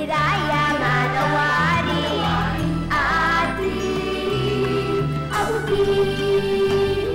Hiraya manawari ating abutin.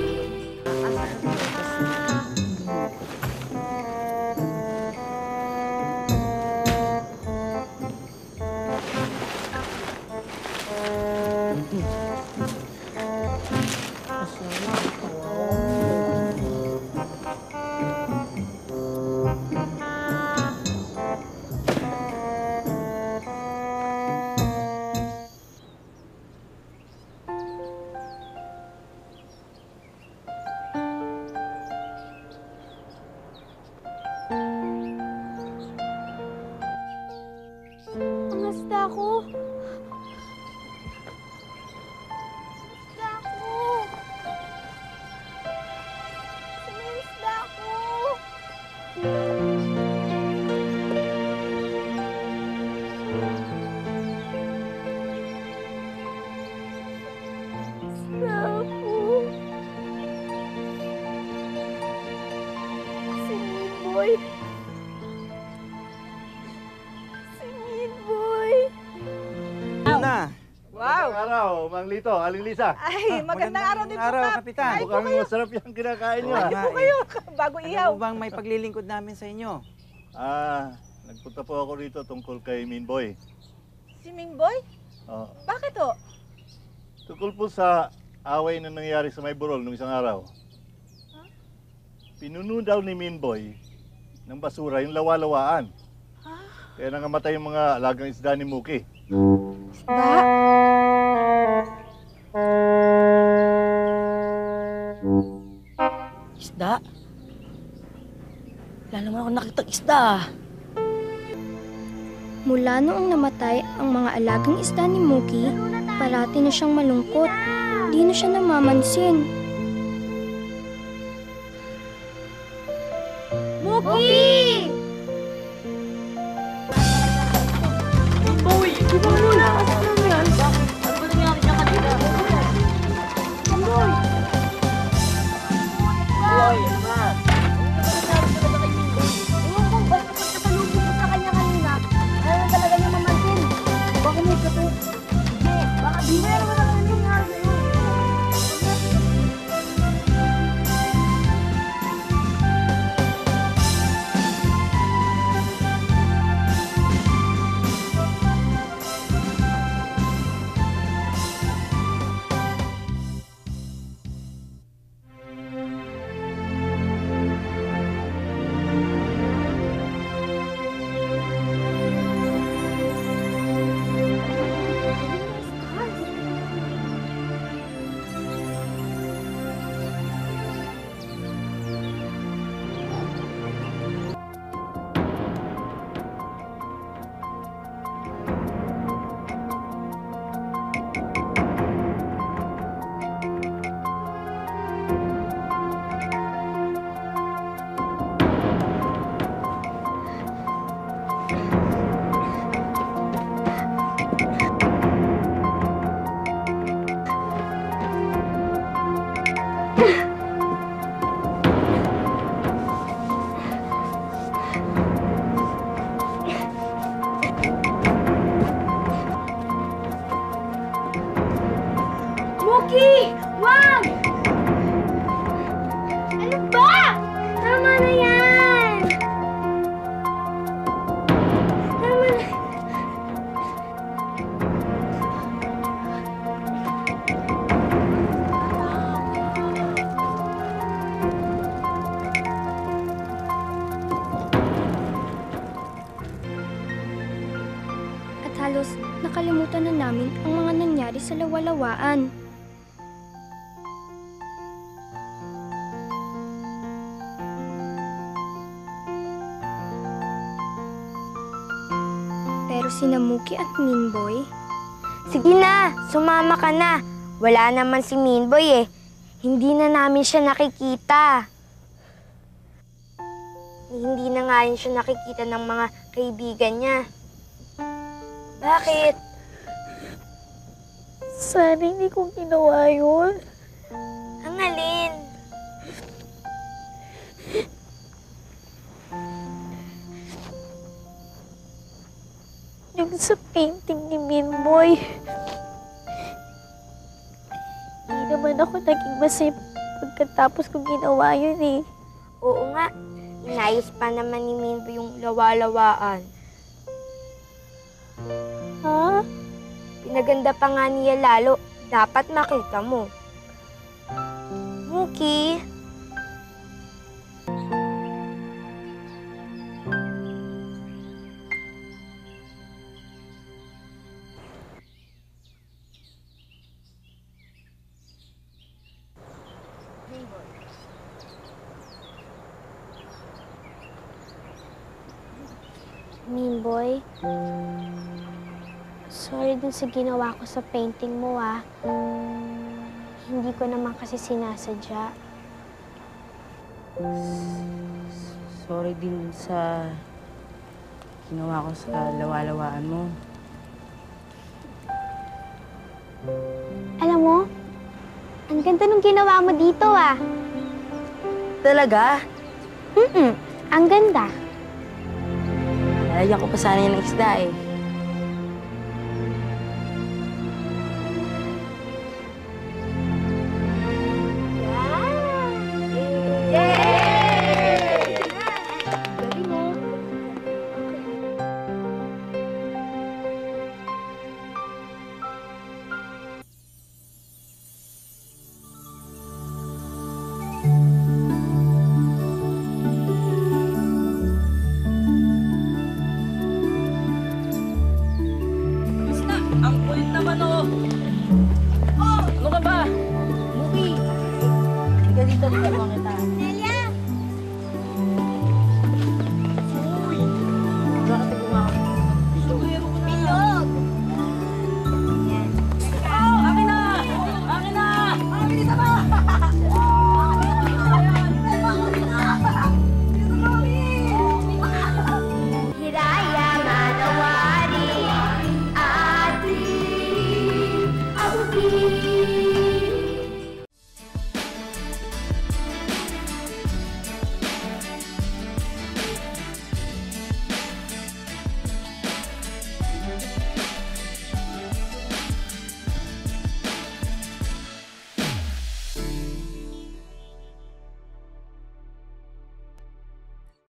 Ang isda ko. Isda ko. Saan yung isda ko? Isda ko. Si Boy. Na. Wow! Magandang araw, Mang Lito, Aling Lisa. Ay, magandang araw din po, araw, Kap. Kapitan. Ay, Mukhang masarap yung kinakain nyo. Oo nga, po kayo, bago Ano ihaw. po bang may paglilingkod namin sa inyo? Nagpunta po ako rito tungkol kay Minboy. Si Mingboy? Oh, Bakit ho? tungkol po sa away na nangyari sa Mayburol nung isang araw. Pinuno daw ni Minboy ng basura yung lawa-lawaan. Kaya nangamatay yung mga alagang isda ni Muki. Isda? Isda? Wala naman ako nakitang isda. Mula noong namatay ang mga alagang isda ni Muki, parati na siyang malungkot. Di na siya namamansin. Muki! Boy! Di ba muna? Ano ba yan? Ano ba nangyari siya kanina? Boy! Boy! Ano ba? Ewan ko, basta pagkasalubong ko sa kanya kanina, ayaw na talaga niya mamansin. Baka may kato. Hindi, baka di na naman ang nangyari sa'yo. Muki! Wag! Ano ba? Tama na yan! Tama na. At halos nakalimutan na namin ang mga nangyari sa lawalawaan. Pero sina Muki at Minboy, Sige na, sumama ka na. Wala naman si Minboy eh. Hindi na namin siya nakikita. Hindi na nga rin siya nakikita ng mga kaibigan niya. Bakit? sana hindi ko ginawa yun. Ang alin? Yung sa painting ni Minboy. Hindi naman ako naging masaya pagkatapos kong ginawa yun eh. Oo nga. Inayos pa naman ni Minboy yung lawa-lawaan. Ha? Pinaganda pa nga niya lalo. Dapat makita mo. Muki. Minboy, sorry dun sa ginawa ko sa painting mo ah. Hindi ko naman kasi sinasadya. Sorry din sa ginawa ko sa lawa-lawaan mo. Alam mo, ang ganda nung ginawa mo dito ah. Talaga? Ang ganda. Lalagyan ko pa sana yan ng isda eh. Ang kulit naman oh! Oh! Ano ka ba? Muki! Hindi ka dito, tulungan kita.